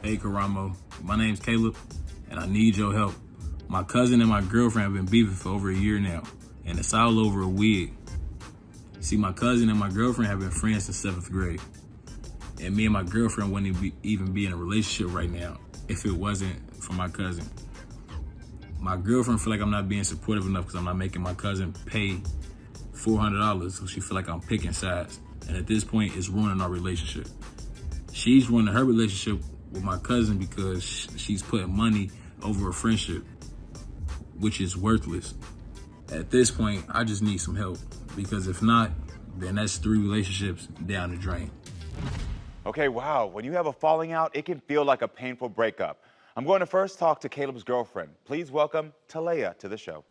Hey, Karamo. My name's Kaleb, and I need your help. My cousin and my girlfriend have been beefing for over a year now, and it's all over a wig. See, my cousin and my girlfriend have been friends since 7th grade, and me and my girlfriend wouldn't even be in a relationship right now if it wasn't for my cousin. My girlfriend feel like I'm not being supportive enough because I'm not making my cousin pay $400, so she feel like I'm picking sides, and at this point, it's ruining our relationship. She's ruining her relationship with my cousin because she's putting money over a friendship, which is worthless. At this point, I just need some help, because if not, then that's 3 relationships down the drain. Okay, wow. When you have a falling out, it can feel like a painful breakup. I'm going to first talk to Caleb's girlfriend. Please welcome Talaya to the show.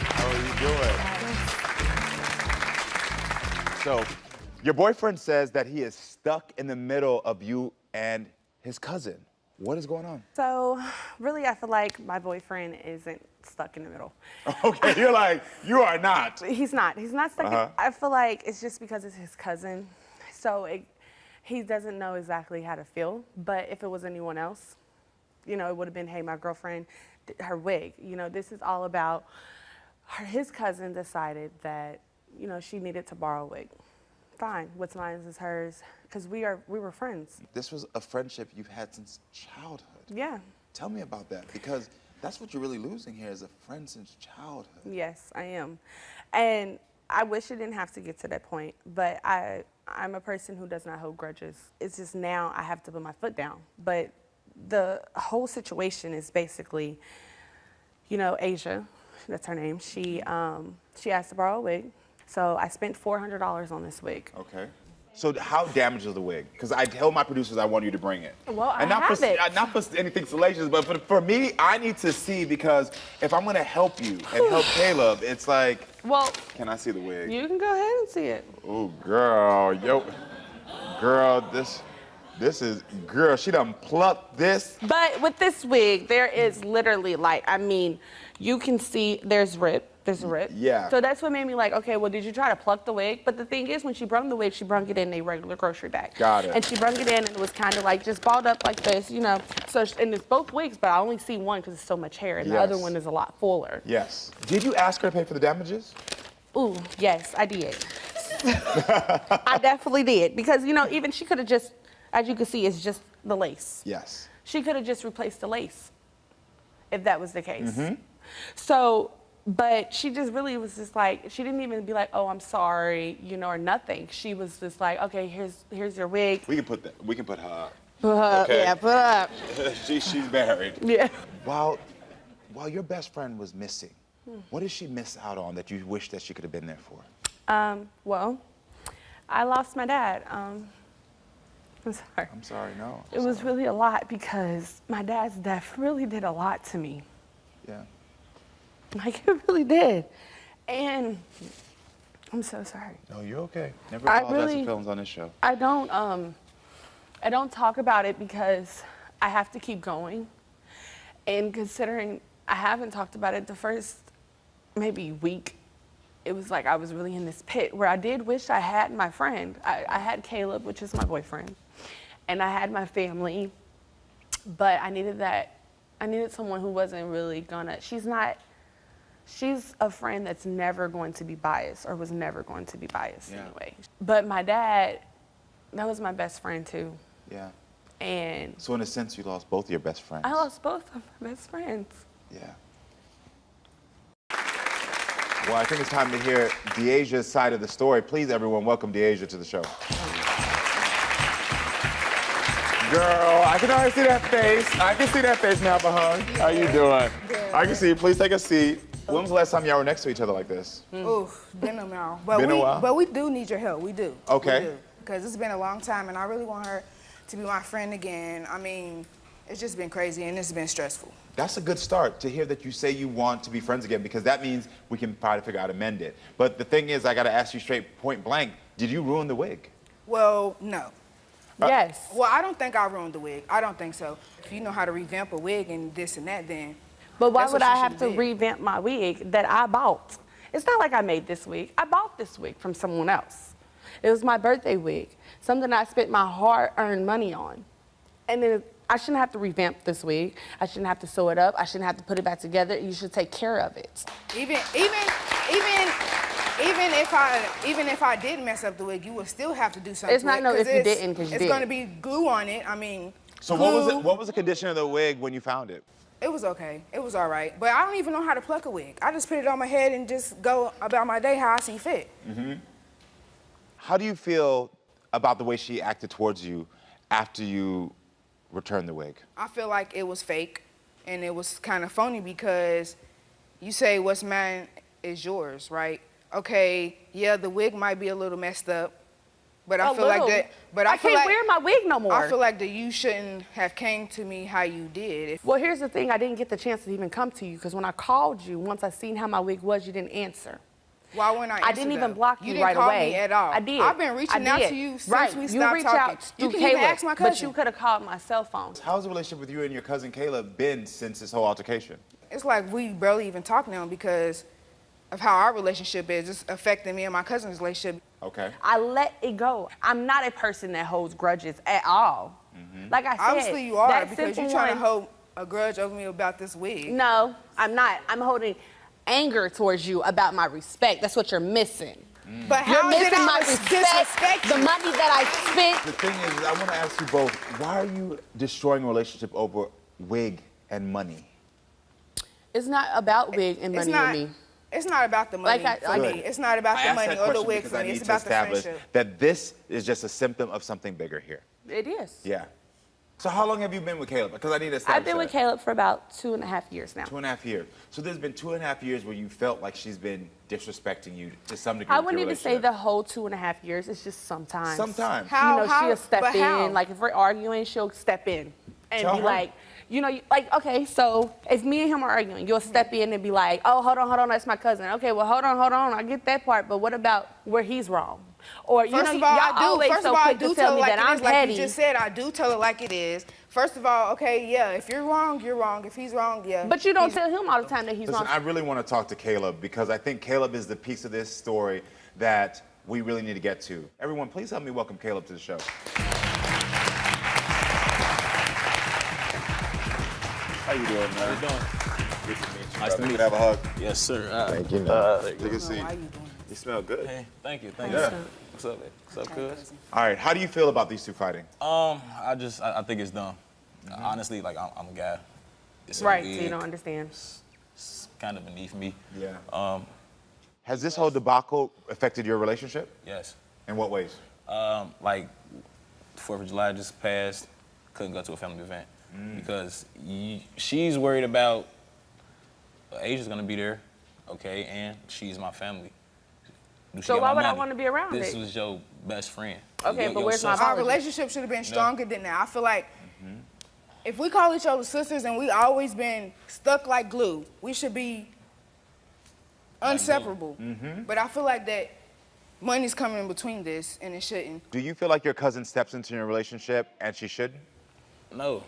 How are you doing? So, your boyfriend says that he is stuck in the middle of you and his cousin. What is going on? So, really, I feel like my boyfriend isn't stuck in the middle. Okay, you're like, you are not. He's not. He's not stuck. I feel like it's just because it's his cousin. So, he doesn't know exactly how to feel. But if it was anyone else, you know, it would have been, hey, my girlfriend, her wig. You know, this is all about his cousin decided that, you know, she needed to borrow a wig. Fine, what's mine is hers, because we were friends. This was a friendship you've had since childhood. Yeah. Tell me about that, because that's what you're really losing here, is a friend since childhood. Yes, I am. And I wish it didn't have to get to that point, but I'm a person who does not hold grudges. It's just now I have to put my foot down. But the whole situation is basically, you know, Asia, that's her name, she asked to borrow a wig. So I spent $400 on this wig. Okay. So how damaged is the wig? Because I tell my producers I want you to bring it. Well, and I have it. Not for anything salacious, but for me, I need to see, because if I'm gonna help you and help Caleb, it's like, well, can I see the wig? You can go ahead and see it. Oh, girl, girl, this is, girl, she done plucked this. But with this wig, there is literally like, I mean, you can see there's rip. There's a rip. Yeah. So that's what made me like, okay, well, did you try to pluck the wig? But the thing is, when she brung the wig, she brung it in a regular grocery bag. Got it. And she brung it in, and it was kind of like just balled up like this, you know. So, and it's both wigs, but I only see one because it's so much hair, and the other one is a lot fuller. Yes. Did you ask her to pay for the damages? Ooh, yes, I did. I definitely did, because, you know, even she could have just, as you can see, it's just the lace. Yes. She could have just replaced the lace, if that was the case. Mm-hmm. So, but she just really was just like, she didn't even be like, oh, I'm sorry, you know, or nothing. She was just like, okay, here's your wig. We can put her up. Put her up, okay. yeah, put her up. She's married. Yeah. While your best friend was missing, what did she miss out on that you wish that she could have been there for? Well, I lost my dad. I'm sorry. I'm sorry, no. It was really a lot, because my dad's death really did a lot to me. Yeah. Like, it really did. And I'm so sorry. No, you're okay. Never apologize for films on this show. I don't talk about it because I have to keep going. And considering I haven't talked about it the first maybe week, it was like I was really in this pit where I did wish I had my friend. I had Caleb, which is my boyfriend, and I had my family, but I needed someone who wasn't really gonna, she's a friend that's never going to be biased, or was never going to be biased anyway. But my dad, that was my best friend too. Yeah. And so in a sense, you lost both your best friends. I lost both of my best friends. Yeah. Well, I think it's time to hear Deasia's side of the story. Please, everyone, welcome Deasia to the show. Girl, I can already see that face. I can see that face now, Bahun. How you doing? Good. I can see you. Please take a seat. When was the last time y'all were next to each other like this? Oof, been a while. But we do need your help. We do. Okay. Because it's been a long time, and I really want her to be my friend again. I mean, it's just been crazy, and it's been stressful. That's a good start to hear that you say you want to be friends again, because that means we can probably figure out how to mend it. But the thing is, I got to ask you straight, point blank, did you ruin the wig? Well, no. Yes. Well, I don't think I ruined the wig. I don't think so. If you know how to revamp a wig and this and that, then. But why would I have to revamp my wig that I bought? It's not like I made this wig. I bought this wig from someone else. It was my birthday wig. something I spent my hard-earned money on. And then I shouldn't have to revamp this wig. I shouldn't have to sew it up. I shouldn't have to put it back together. You should take care of it. Even if I did mess up the wig, you would still have to do something. It's not no if you didn't, because you did. It's going to be glue on it. I mean, So glue. what was the condition of the wig when you found it? It was okay. It was all right. But I don't even know how to pluck a wig. I just put it on my head and just go about my day how I see fit. How do you feel about the way she acted towards you after you returned the wig? I feel like it was fake, and it was kind of phony because you say what's mine is yours, right? Okay, yeah, the wig might be a little messed up, but I feel like that. But I can't wear my wig no more. I feel like that you shouldn't have came to me how you did. Well, here's the thing. I didn't get the chance to even come to you because when I called you, once I seen how my wig was, you didn't answer. Why wouldn't I answer? I didn't even block you right didn't call away. me at all. I did. I've been reaching out to you since we stopped reach talking. Out You through can even Caleb, ask my cousin. but you could have called my cell phone. How's the relationship with you and your cousin Caleb been since this whole altercation? It's like we barely even talk now because of how our relationship is. It's affecting me and my cousin's relationship. Okay. I let it go. I'm not a person that holds grudges at all. Like I said, Obviously you are that because you're simple trying to one- hold a grudge over me about this wig. No, I'm not. I'm holding anger towards you about my respect. That's what you're missing. But You're how did missing I my respect, disrespect the you? money that I spent. The thing is, I want to ask you both, why are you destroying a relationship over wig and money? It's not about wig and money with me. It's not about the money Like for me. It's not about the money or the wig because for I me. need It's to about the establish friendship. that this is just a symptom of something bigger here. It is. Yeah. So how long have you been with Caleb? Because I need to establish I've been with Caleb for about 2.5 years now. 2.5 years. So there's been 2.5 years where you felt like she's been disrespecting you to some degree. I with wouldn't your even say relationship. the whole 2.5 years. It's just sometimes. Sometimes. How? She'll step But in. how? Like if we're arguing, she'll step in and Tell be her. like, like, okay, so if me and him are arguing, you'll step in and be like, oh, hold on, that's my cousin. Okay, well, hold on, I get that part, but what about where he's wrong? Or, First of all, y'all I do. always First so of all, I quick do to tell tell her me like that it I'm is. Like petty. you just said, I do tell her like it is. First of all, okay, yeah, if you're wrong, you're wrong. If he's wrong, yeah. But you don't tell him all the time that he's Listen, wrong. I really want to talk to Caleb because I think Caleb is the piece of this story that we really need to get to. Everyone, please help me welcome Caleb to the show. How you doing, man? How you doing? Good to meet you. Nice to meet you. Can I have a hug? Yes, sir. Thank you. Take a seat. How you doing? You smell good. Hey, thank you. Yeah. What's up, man? What's up, cuz? All right, how do you feel about these two fighting? I think it's dumb. Honestly, like I'm a guy. It's a Right, so wig. you don't understand. It's kind of beneath me. Yeah. Has this whole debacle affected your relationship? Yes. In what ways? Like 4th of July just passed. Couldn't go to a family event because she's worried about Asia's gonna be there, okay, and she's my family. Do she So got why my would I money? want to be around This it? was your best friend. Okay, Your but where's my sister. Our apology? relationship should have been stronger than that. I feel like if we call each other sisters and we always been stuck like glue, we should be inseparable. But I feel like that money's coming in between this, and it shouldn't. Do you feel like your cousin steps into your relationship and she shouldn't? No,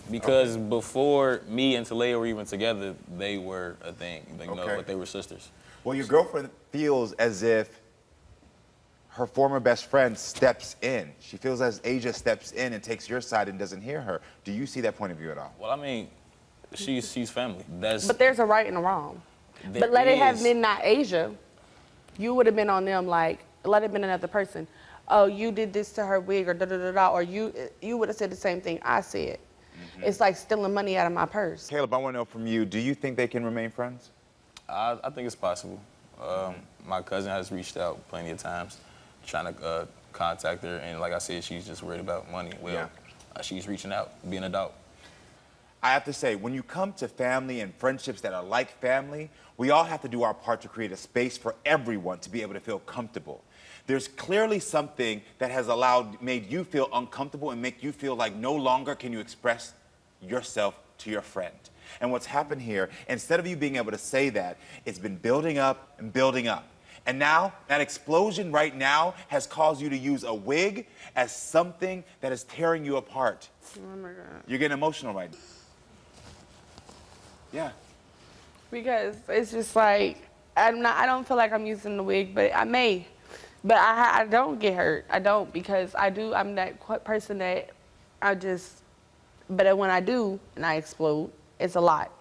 because before me and Talea were even together, they were a thing. Like, no, Okay. but they were sisters. Well, your girlfriend feels as if her former best friend steps in. She feels as Asia steps in and takes your side and doesn't hear her. Do you see that point of view at all? Well, I mean, she's family. That's But there's a right and a wrong. there But let it have is. been not Asia. You would have been on them like, let it been another person. Oh, you did this to her wig or da-da-da-da, or you would have said the same thing I said. It's like stealing money out of my purse. Caleb, I want to know from you, do you think they can remain friends? I think it's possible. My cousin has reached out plenty of times, trying to contact her, and like I said, she's just worried about money. Well, she's reaching out, being an adult. I have to say, when you come to family and friendships that are like family, we all have to do our part to create a space for everyone to be able to feel comfortable. There's clearly something that has made you feel uncomfortable and make you feel like no longer can you express yourself to your friend. And what's happened here, instead of you being able to say that, it's been building up and building up. And now, that explosion right now has caused you to use a wig as something that is tearing you apart. Oh my God. You're getting emotional right now. Yeah. Because it's just like, I don't feel like I'm using the wig, but I may. But I don't get hurt. I don't, because I'm that person that but when I do and I explode, it's a lot.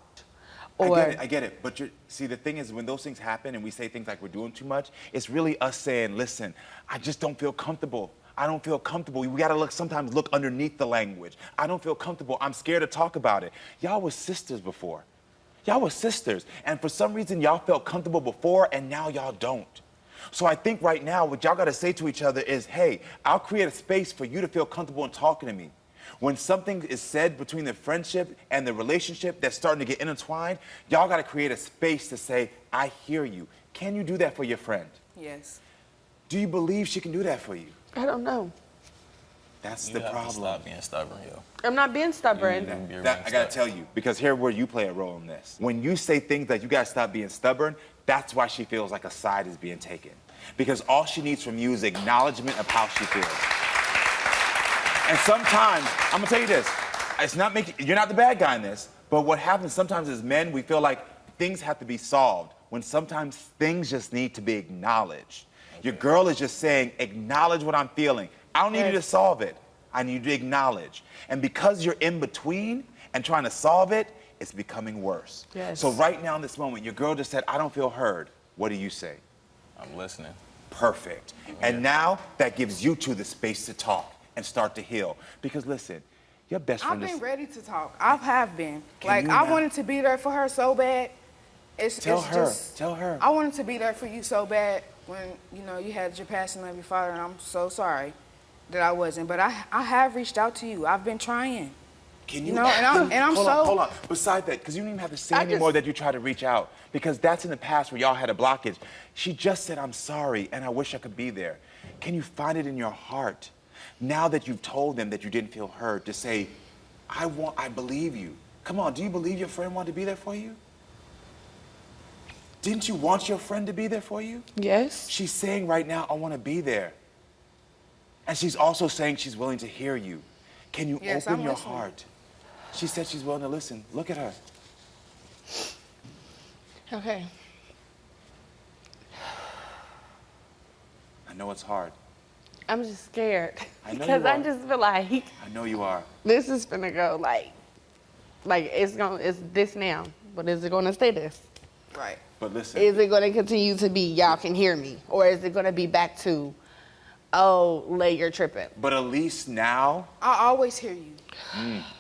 I get it. But see, the thing is, when those things happen and we say things like we're doing too much, it's really us saying, listen, I just don't feel comfortable. I don't feel comfortable. We gotta sometimes look underneath the language. I don't feel comfortable. I'm scared to talk about it. Y'all were sisters before. Y'all were sisters. And for some reason, y'all felt comfortable before and now y'all don't. So I think right now, what y'all gotta say to each other is, hey, I'll create a space for you to feel comfortable in talking to me. When something is said between the friendship and the relationship that's starting to get intertwined, y'all gotta create a space to say, I hear you. Can you do that for your friend? Yes. Do you believe she can do that for you? I don't know. That's the problem. To stop being stubborn, yo. I'm not being stubborn. I gotta tell you, because here's where you play a role in this. When you say things that you gotta stop being stubborn, that's why she feels like a side is being taken. Because all she needs from you is acknowledgement of how she feels. And sometimes, I'm gonna tell you this, you're not the bad guy in this, but what happens sometimes as men, we feel like things have to be solved, when sometimes things just need to be acknowledged. Your girl is just saying, acknowledge what I'm feeling. I don't need you to solve it. I need you to acknowledge. And because you're in between and trying to solve it, it's becoming worse. Yes. So right now in this moment, your girl just said, I don't feel heard. What do you say? I'm listening. Perfect. And now that gives you two the space to talk and start to heal. Because listen, your best friend I've been ready to talk. I have been. Like, I wanted to be there for her so bad. Tell her. I wanted to be there for you so bad when, you know, you had your passing of your father, and I'm so sorry that I wasn't. But I have reached out to you. I've been trying. Can you? You know, and I'm hold on. Besides that, because you don't even have to say anymore that you try to reach out, because that's in the past where y'all had a blockage. She just said, I'm sorry, and I wish I could be there. Can you find it in your heart, now that you've told them that you didn't feel heard, to say, I believe you. Come on, do you believe your friend wanted to be there for you? Didn't you want your friend to be there for you? Yes. She's saying right now, I want to be there. And she's also saying she's willing to hear you. Can you open your heart? She said she's willing to listen. Look at her. Okay. I know it's hard. I'm just scared. I know because you are. I just feel like I know you are. this is gonna go like it's this now, but is it gonna stay this? Right. But listen. Is it gonna continue to be y'all can hear me, or is it gonna be back to, oh, Lay, you're tripping? But at least now. I always hear you.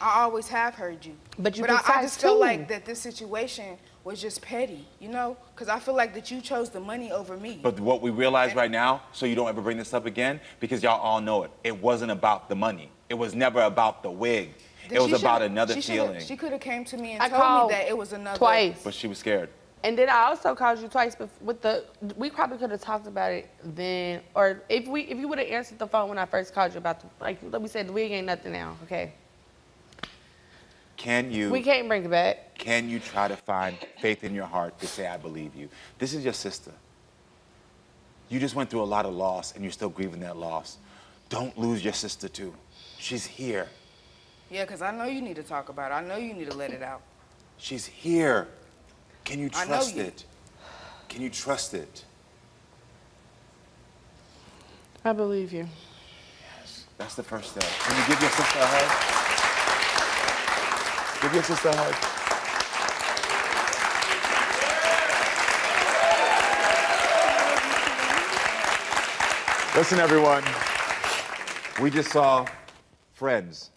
I always have heard you. But I just feel like that this situation was just petty, you know? Because I feel like that you chose the money over me. But what we realize right now, so you don't ever bring this up again, because y'all all know it, it wasn't about the money. It was never about the wig. It was about another feeling. She could have came to me and told me that it was another. Twice. But she was scared. And then I also called you twice, but we probably could have talked about it then, or if you would have answered the phone when I first called you about like we said, the wig ain't nothing now, okay? We can't bring it back. Can you try to find faith in your heart to say, I believe you? This is your sister. You just went through a lot of loss and you're still grieving that loss. Don't lose your sister too. She's here. Yeah, because I know you need to talk about it. I know you need to let it out. She's here. Can you trust it? Can you trust it? I believe you. Yes, that's the first step. Can you give your sister a hug? Give your sister a hug. Listen, everyone. We just saw friends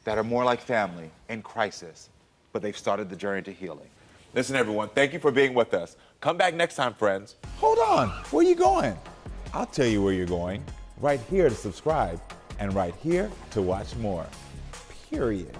that are more like family in crisis, but they've started the journey to healing. Listen, everyone, thank you for being with us. Come back next time, friends. Hold on, where are you going? I'll tell you where you're going. Right here to subscribe and right here to watch more. Period.